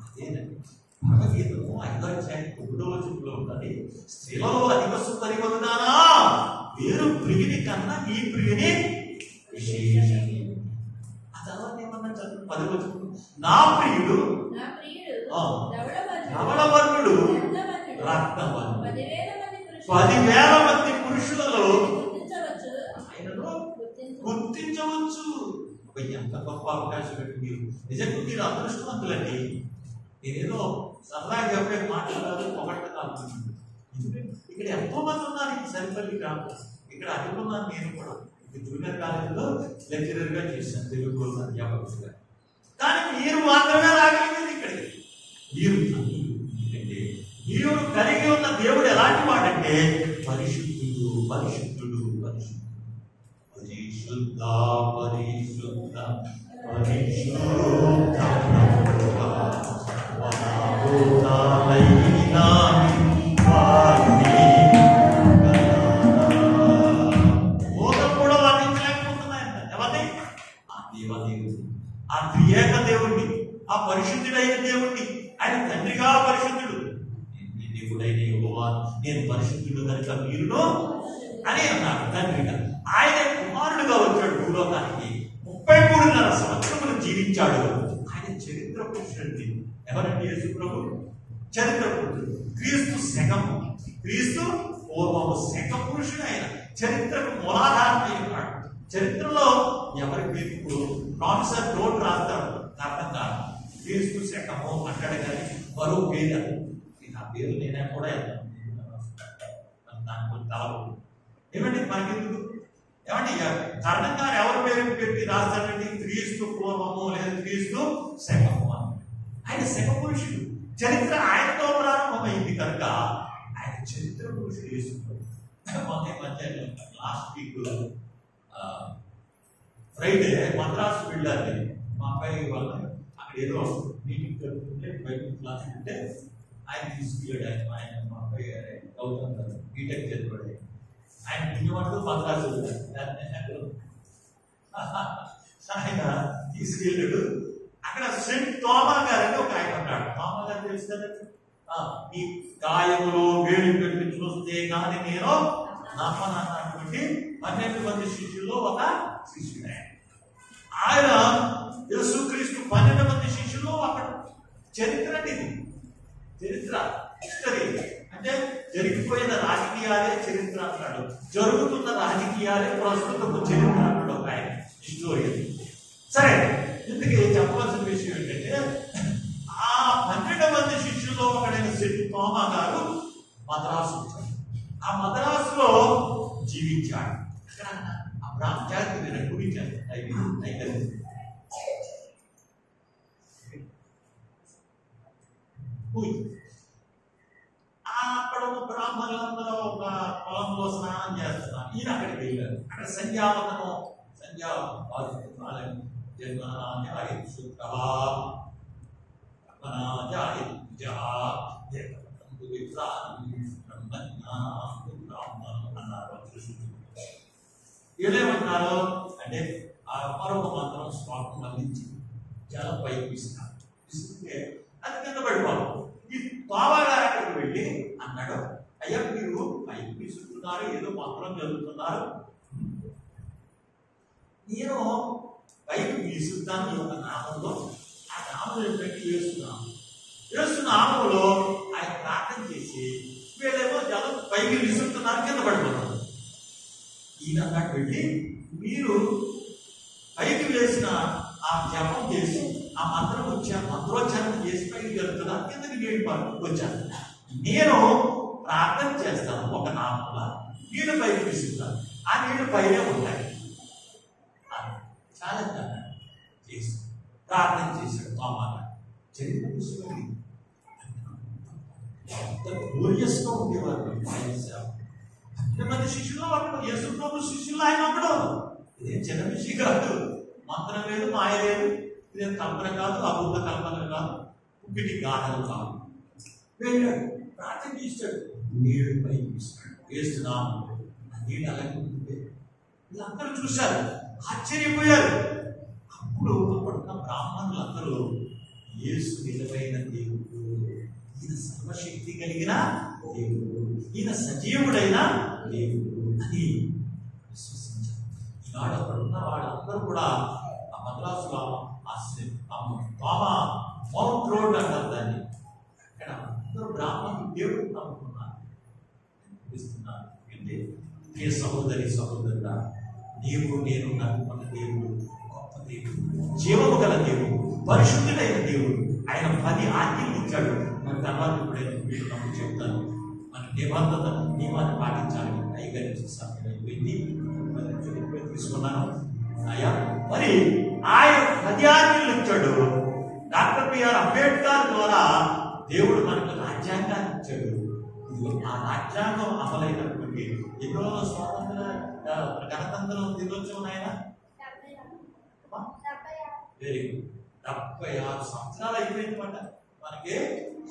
అదేనండి భగవద్గీతలో 5వ అధ్యాయం 9వ వచనంలో ఉంటుంది, స్త్రీలలో అధిక సుందరి వదునానా వేరు ప్రియుని కన్నా ఈ ప్రియుని విశేషం. ఆ తర్వాత ఏమన్నా చదువు 10వ వచనం, నా ప్రియుడు ధవళవర్ణుడు రక్తవర్ణుడు 10,000 మంది పురుషులలో ఆయనను గుర్తించవచ్చు. ఎంత గొప్ప అవకాశం పెట్టి మీరు నిజంగా మీరు అదృష్టవంతులండి. నేనేదో సరదాగా చెప్పే మాట్లాడాలి ఒకటి కాదు. ఇక్కడ ఎంతో మంది ఉన్నారు ఈ సరిపల్లి గ్రామం. ఇక్కడ అనుకున్నాను నేను కూడా జూనియర్ కాలేజీలో లెక్చరర్ గా చేశాను, తెలుగు అధ్యాపకులుగా. కానీ మీరు మాత్రమే రాగలిగింది ఇక్కడికి. మీరు ఎందుకంటే మీరు కలిగి ఉన్న దేవుడు ఎలాంటి వాడంటే పరిశుద్ధుడు, పరిశుద్ధుడు, పరిశుద్ధుడు, పరిశుద్ధ, పరిశుద్ధ, కూడా వర్ణించలేకపోతున్నాయంట. ఎవరిని? ఆ దేవదేవుడు, ఆ త్రియేక దేవుణ్ణి, ఆ పరిశుద్ధుడైన దేవుణ్ణి. ఆయన తండ్రిగా పరిశుద్ధుడు. దేవుడైన యెహోవా నేను పరిశుద్ధుడు కనుక మీరును అని అన్నాడు తండ్రిగా. ఆయన కుమారుడుగా వచ్చాడు భూలోకానికి. 33.5 సంవత్సరములు జీవించాడు. ఆయన చరిత్ర పురుషుడు. ఎవరండి యేసు ప్రభు? చరిత్ర పురుషుడు. క్రీస్తు శకము, క్రీస్తు పూర్వము శక పురుషుడు. ఆయన చరిత్రకు మూలాధారమై ఉన్నాడు. చరిత్రలో ఎవరి పేరు ఇప్పుడు ప్రొఫెసర్ నోట్ రాస్తాడు అర్థం కాదు. క్రీస్తు శకము అంటాడు కానీ మరో పేరు ఆ పేరు నేనే కూడా దానికి తలవు ఏమండి మనకెందుకు? ఏమండి కారణం గారు ఎవరి పేరు పెట్టి రాస్తాడండి? క్రీస్తు పూర్వము లేదా క్రీస్తు శకము అని. ఆయన శక పురుషుడు. చరిత్ర ఆయనతో ప్రారంభమైంది కనుక ఆయన చరిత్ర పురుషుడు చేసుకుంటాడు. మొన్న మధ్య లాస్ట్ వీక్ ఫ్రైడే మద్రాసు వెళ్ళాలి. మా అబ్బాయి వాళ్ళ అక్కడ ఏదో మీటింగ్ జరుగుతుంటే బైబిల్ క్లాస్ ఉంటే ఆయన తీసుకెళ్ళాడు. ఆయన మా అబ్బాయి గౌతమ్ గారు బీటెక్ చదివాడు. ఆయన పుణ్యమంటూ మద్రాసు ఆయన తీసుకెళ్ళాడు. అక్కడ సెంట్ తోమా గారు అని ఒక ఆయన ఉన్నాడు. తోమా గారు తెలుసు కదండి. ఈ గాయములు వేడి పెట్టి చూస్తే కానీ నేను నమ్మనన్నటువంటి 12 మంది శిష్యుల్లో ఒక శిష్యుడు ఆయన. యేసుక్రీస్తు 12 మంది శిష్యుల్లో అక్కడ చరిత్ర ఇది. చరిత్ర హిస్టరీ అంటే జరిగిపోయిన రాజకీయాలే చరిత్ర అంటాడు, జరుగుతున్న రాజకీయాలే ప్రస్తుతము చరిత్ర అంటాడు ఒక ఆయన హిస్టోరియన్. సరే, ఇందుకే చెప్పవలసిన విషయం ఏంటంటే ఆ 12 మంది శిష్యుల్లో ఒకడైన సెంట్ తోమా గారు మద్రాసు వచ్చాడు. ఆ మద్రాసులో జీవించాడు. అక్కడ ఆ బ్రాహ్మణానికి నేను గురించాను అక్కడ బ్రాహ్మణులందరూ ఒక పొలంలో స్నానం చేస్తున్నారు. ఈయన అక్కడికి వెళ్ళారు. అక్కడ సంధ్యావందనం ఏదేమంటున్నారు అంటే ఆ మరొక మంత్రం శ్లోకం అందించి జలం పైకి విసినారు. విసిరితే అది కింద పడిపోవాలి. ఈ తోమా గారు అక్కడికి వెళ్ళి అన్నాడు, అయ్యా మీరు పైకి విసురుతున్నారు, ఏదో మంత్రం చదువుతున్నారు, నేను పైకి విసురుతాను ఈ యొక్క నామంలో. ఆ నామం ఏంటంటే వేస్తున్నాను. నామంలో ఆయన ప్రార్థన చేసి వీళ్ళేమో జలం పైకి విసురుతున్నారు, కింద పడిపోతున్నారు. ఈయన అన్నట్టు వెళ్ళి మీరు పైకి వేసిన ఆ జపం చేసి ఆ మంత్రం మంత్రోచ్చారణ చేసి పైకి జరుగుతున్నారు, కిందకి నీళ్ళు వచ్చాను. నేను ప్రార్థన చేస్తాను ఒక నామంలో, నీళ్ళు పైకి విసురుతాను, ఆ నీళ్ళు పైనే ఉంటాయి. చాలా చేసి ప్రార్థన చేశాడు తోమా. చరిత్ర పుస్తకం గ్లోరియస్గా ఉండేవారు. ఎంతమంది శిష్యులు ఒకడు, యేసు ప్రభు శిష్యులు ఆయన ఒకడు. ఇదేం చిన్న విషయం కాదు. మంత్రం లేదు, మాయ లేదు, ఇదేం కల్పన కాదు, అబద్ధ కల్పన కాదు, ఉప్పిటి గాథలు కాదు. వెళ్ళాడు, ప్రార్థన చేశాడు, నీళ్ళు పైకి ఇస్తాడు, వేస్తున్నాను. ఆ నీళ్ళు అలాగే ఉంటుంది. వీళ్ళందరూ చూశారు, ఆశ్చర్యపోయారు. అప్పుడు అప్పుడున్న బ్రాహ్మణులందరూ యేసు నిజమైన దేవుడు, ఈయన సర్వశక్తి కలిగిన దేవుడు, ఈయన సజీవుడైన దేవుడు అని విశ్వసించారు. ఈనాడు అక్కడున్న వాళ్ళందరూ కూడా ఆ మద్రాసులో తోమా మౌంట్ రోడ్ అంటారు దాన్ని. అక్కడ అందరూ బ్రాహ్మణులు దేవుడు నమ్ముకున్నారు. అంటే ఏ సహోదరి సహోదరుడా, నీవు నేను నమ్ముకున్న దేవుడు గొప్ప దేవుడు, జీవము గల దేవుడు, పరిశుద్ధుడైన దేవుడు. ఆయన 10 ఆజ్ఞలు ఇచ్చాడు. మరి తర్వాత ఇప్పుడైనా వీళ్ళు నమ్ము చెప్తాను. మన నియమాన్ని పాటించాలి. అయ్యగా సమయం అయిపోయింది, తీసుకున్నాను అయ్యా. మరి ఆయన 10 ఆజ్ఞలు ఇచ్చాడు. డాక్టర్ బిఆర్ అంబేద్కర్ ద్వారా దేవుడు మనకు రాజ్యాంగాన్ని ఇచ్చాడు. ఆ రాజ్యాంగం అమలైనటువంటి ఎన్నో స్వాతంత్ర గణతంత్రం దినోత్సవం ఆయన 76 సంవత్సరాలు అయిపోయిందన్నమాట. మనకి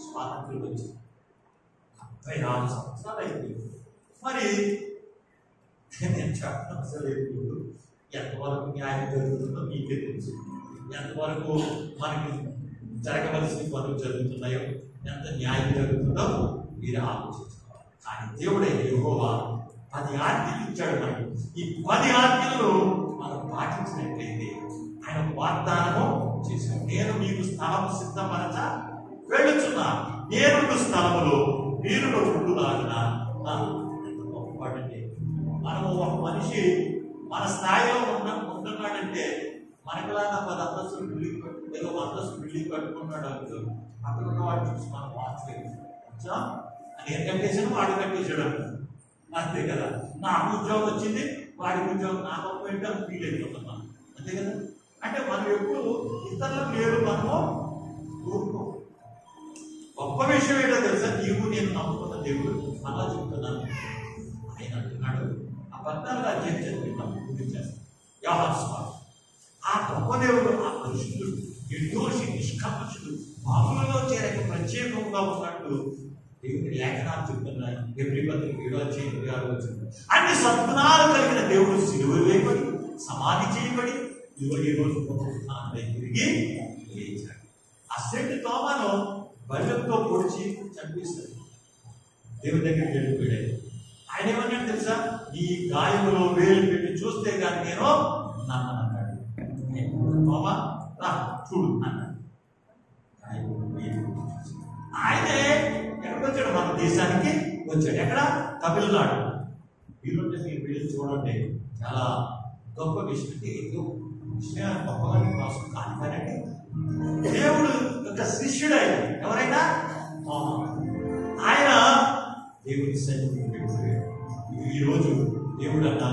స్వాతంత్రం వచ్చింది 76 సంవత్సరాలు అయిపోయింది. మరి నేను చెప్పడం అసలు ఎప్పుడు ఎంతవరకు న్యాయం జరుగుతుందో మీకే తెలుసు. ఎంతవరకు మనకి జరగవలసిన పనులు జరుగుతున్నాయో, ఎంత న్యాయం జరుగుతుందో మీరే ఆలోచించుకోవాలి. కానీ దేవుడే యెహోవా 10 ఆజ్ఞలు ఇచ్చాడు మనకు. ఈ 10 ఆజ్ఞలు మనం పాటించినట్లయితే ఆయన వాగ్దానము చేశాడు. నేను మీకు స్థలం సిద్ధపరచ వెళ్ళుచున్నా, నేను స్థలములో మీరు ఉండులాగిన. గొప్పవాడండి. మనము ఒక మనిషి మన స్థాయిలో ఉంటున్నాడంటే మనకులాగా 10 అంతస్తులు బిల్డింగ్ ఏదో 1 అంతస్తు బిల్డింగ్ కట్టుకున్నాడు అంటూ అక్కడ ఉన్నవాడు చూసి మనం వాచలేదు. నేను కట్టేసాను, వాడు కట్టేసాడు అంటారు. అంతే కదా. నాకు ఉద్యోగం వచ్చింది, వాడికి ఉద్యోగం నాకు ఒప్పుకుంటే ఫీల్ అయిపోతున్నాం. అంతే కదా. అంటే మనం ఎప్పుడు ఇతరులకు లేదు మనము ఊరుకో. గొప్ప విషయం ఏంటో తెలుసా, నీవు నేను నమ్ముకున్న దేవుడు అలా చెప్తున్నాను. ఆయన అంటున్నాడు, ఆ 14వ అధ్యాయం చదివిస్తాం, గుర్తించేస్తాం. యోహాను సువార్త. ఆ గొప్ప దేవుడు, ఆ పరిశుద్ధుడు, నిర్దోషి, నిష్కల్మషుడు, పాపులలో చేరక ప్రత్యేకంగా ఉన్నట్టు దేవుని లేఖనాలు చెప్తున్నాయి. ఎబ్రీ పత్రిక 7వ అధ్యాయం 26వ వచనం. అన్ని సద్గుణాలు కలిగిన దేవుడు సిలువ వేయబడి సమాధి చేయబడి ఈ రోజు తిరిగి లేచాడు. ఆ సెట్ తోమను బల్లెంతో పొడిచి చంపేస్తాడు. దేవుని దగ్గరికి వెళ్ళిపోయాడు. ఆయన ఏమన్నాడు తెలుసా, ఈ గాయములో వేలు పెట్టి చూస్తే కానీ నేను నమ్మనన్నాడు. తోమా రా చూడు అన్నాడు. ఆయనే ఎక్కడికి వచ్చాడు, మన దేశానికి వచ్చాడు. ఎక్కడ? తమిళనాడు. వీరుంటే మీరు వెళ్ళి చూడండి, చాలా గొప్ప విషయం. ఏదో విషయాన్ని గొప్పగా కోసం కాదు కానండి, దేవుడు యొక్క శిష్యుడు ఆయన. ఎవరైనా ఆయన దేవుని సన్నిధికి వెళ్ళిపోయాడు. ఈరోజు దేవుడు అన్న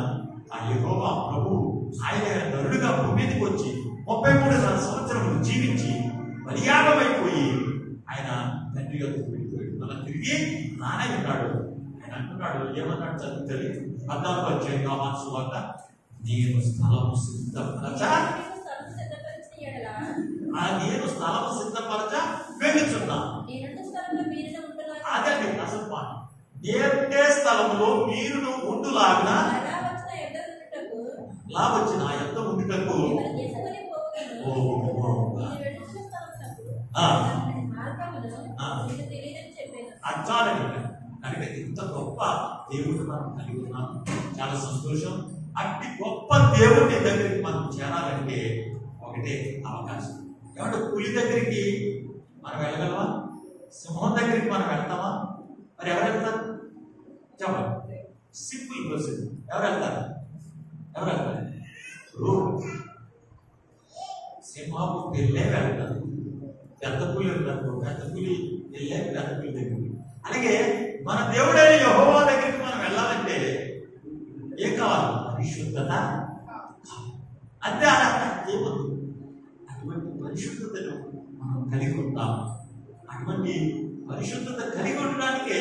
ఆ యెహోవా ప్రభు ఆయన నరుడుగా భూమికి వచ్చి 33 సంవత్సరములు జీవించి బలియాగమైపోయి ఆయన తండ్రి వద్దకు వెళ్ళిపోయాడు. అలా తిరిగి నానే ఉన్నాడు. ఆయన అంటున్నాడు, ఏమన్నాడు చదువుతుంది 14వ అధ్యాయం యోహాను సువార్త, నేను స్థలము సిద్ధపరచ వెళ్ళుచున్నా. అదండి అసలు మాట. నేనే స్థలములో మీరు ఉండులాగిన వచ్చిన ఆ ఎంత ఉండుటకు అర్థాలని కనుక ఇంత గొప్ప దేవుడు మనం కలిగి ఉన్నాం. చాలా సంతోషం. అట్టి గొప్ప దేవుడి దగ్గరికి మనం చేరాలంటే ఒకటే అవకాశం. ఏమంటే పులి దగ్గరికి మనం వెళ్ళగలవా? సింహం దగ్గరికి మనం వెళ్తామా? మరి ఎవరు వెళ్తారు చెప్పండి. Simple procedure. ఎవరు వెళ్తారు? సింహపు వెళ్ళే వెళ్తారు. పెద్ద పులి ఉంటారు, పెద్ద పులి వెళ్ళే పెద్ద పులి దగ్గరికి. అలాగే మన దేవుడైన యెహోవా దగ్గరికి మనం వెళ్ళాలంటే ఏం కావాలి? పరిశుద్ధత. అంతే ఏమొద్దు. అటువంటి పరిశుద్ధతను మనం కలిగి ఉంటాం. అటువంటి పరిశుద్ధత కలిగి ఉండడానికే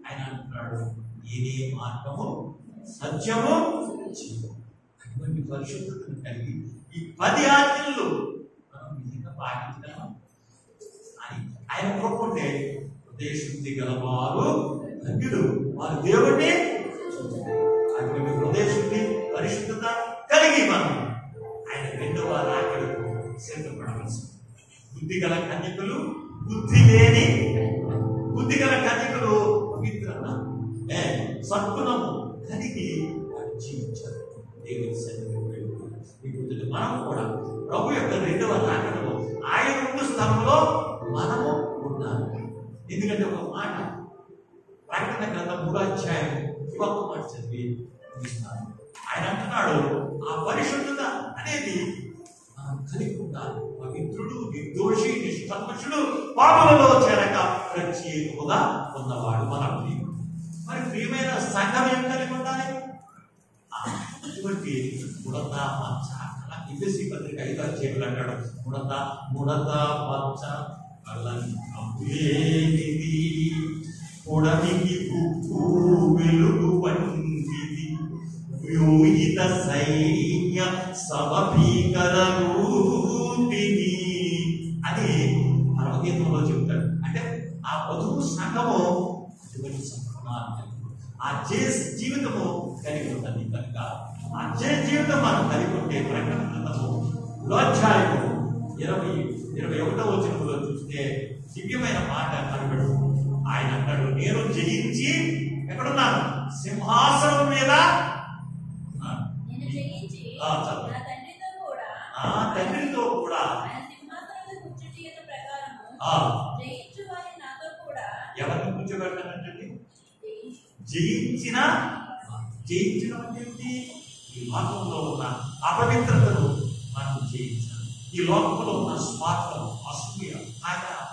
ఆయన అంటున్నాడు, నేనే మార్గము సత్యము జీవము. అటువంటి పరిశుద్ధతను కలిగి ఈ 10 ఆజ్ఞలు మనం నిజంగా పాటించగలం అని ఆయన కోరుకుంటే, హృదయశుద్ధి గలవారు ధన్యులు, వారు దేవుడిని. అటువంటి హృదయశుద్ధి పరిశుద్ధత కలిగి మనం ఆయన 2వ రాకడకు సిద్ధపడవలసి. బుద్ధి గల కన్యకులు, బుద్ధి లేని బుద్ధి గల కన్యకులు పవిత్రత సద్గుణము కలిగి వారు జీవించారు. దేవుని సన్నిధిలో ఇప్పుడు మనం కూడా ప్రభు యొక్క 2వ రాకడలో ఆయన ఉన్న స్థలంలో మనము ఉన్నాము. ఎందుకంటే ఒక మాట ప్రకటన గ్రంథం 3వ అధ్యాయం 1వ మాట చదివి ముగిస్తాను. ఆయన అంటున్నాడు, ఆ పరిశుద్ధత అనేది మనం కలిగి ఉండాలి. పవిత్రుడు, నిర్దోషి, నిష్కల్మషుడు, పాపములో చేరక ప్రత్యేకముగా ఉన్నవాడు మన ప్రియుడు. మరి ప్రియమైన సంఘం ఏం కలిగి ఉండాలి? ఇటువంటి ముడత మచ్చ ఎఫెసీ పత్రిక 5వ అధ్యాయంలో అంటాడు, ముడత మచ్చ లేనిది, పొడమికి ఉప్పు వెలుగు వంటిది, వ్యూహిత సైన్య సమభీకర రూపిణి అని పరమగీతంలో చెప్తాడు. అంటే ఆ వధువు సంఘము అటువంటి సంప్రదాయం, ఆ జీవితము కలిగి ఉంటుంది. కనుక ఆ జీవితం మనం కలిగి ఉంటే ప్రకటన గ్రంథము 2వ అధ్యాయము 21వ వచనంలో చూస్తే దివ్యమైన మాట కనబడు. ఆయన అంటాడు, నేను జయించి ఎక్కడున్నాను? సింహాసనం మీద తండ్రితో కూడా ఎవరిని కూర్చోబెట్టానంటే జయించడం అంటే ఈ లోకంలో ఉన్న అపవిత్రతను మనం జయించాలి. ఈ లోకంలో ఉన్న స్వార్థం, అసూయ,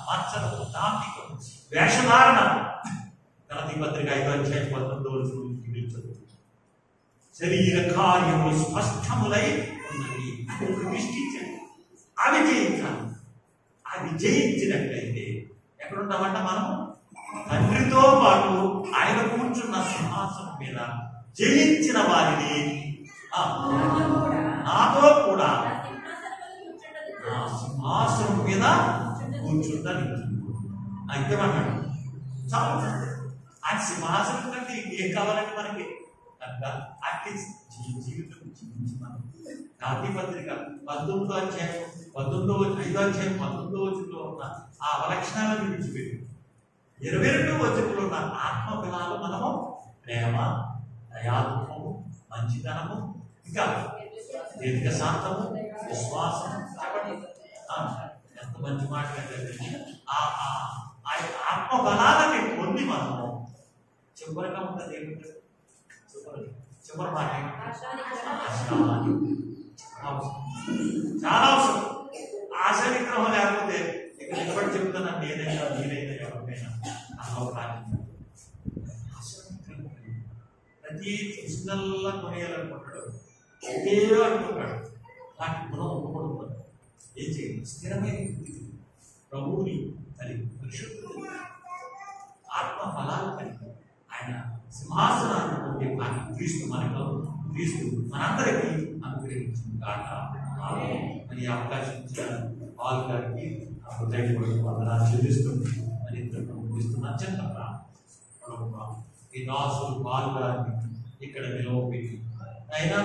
మచ్చలు, దాంభికం, వేషధారణ. గలతీ పత్రిక 5వ అధ్యాయం 19వ వచనం శరీర కార్యములు స్పష్టములై ఉన్నవి, ప్రతిష్ఠించండి. అవి జయించాలి. అవి జయించినట్లయితే ఎక్కడుంటామంట? మనం తండ్రితో పాటు ఆయన కూర్చున్న సింహాసనం మీద జయించిన వారిని నాతో కూడా సింహాసనం మీద కూర్చుంటాను. అంతేమన్నాడు. చాలా ఆ సింహాసనం కంటే ఏం కావాలంటే మనకి అట్టి జీవితం జీవించి మనం గలతీ పత్రిక 5వ అధ్యాయం 19వ వచనంలో ఉన్న ఆ అవలక్షణాలను విడిచిపెట్టి 22వ వచనంలో ఉన్న ఆత్మ ఫలాలు మనము ప్రేమ, దయాత్మము, మంచితనము, ఇంకా దీర్ఘ శాంతము, విశ్వాసం. కాబట్టి ఎంత మంచి మాట ఆత్మ బలాలని పొంది మనము చివరిగా ఉంటుంది. ఏమిటంటే చివరి మాట చాలా అవసరం. ఆశా విగ్రహం లేకపోతే ఇక్కడ నిలబడి చెప్తున్నాను, నేనైనా ఎవరికైనా ప్రతి కృష్ణల్లా కొనేయాలనుకుంటాడు, ఏదో అనుకుంటాడు. వాటి గుణం ఉండకూడదు. ఏం చేయాలి? స్థిరమైన ప్రభువుని కలిగి, పరిశుద్ధుడు, ఆత్మ ఫలాలు కలిగి, ఆయన సింహాసనాన్ని పొందే భాగ్యం క్రీస్తు మనందరికీ అనుగ్రహించింది కాక. మరి అవకాశం ఇచ్చిన పాల్ గారికి వందనాలు చెల్లిస్తుంది. మరి ఇస్తున్న అత్యంత ఈ దాసులు పాల్ గారిని ఇక్కడ నిలవబెట్టి అయినా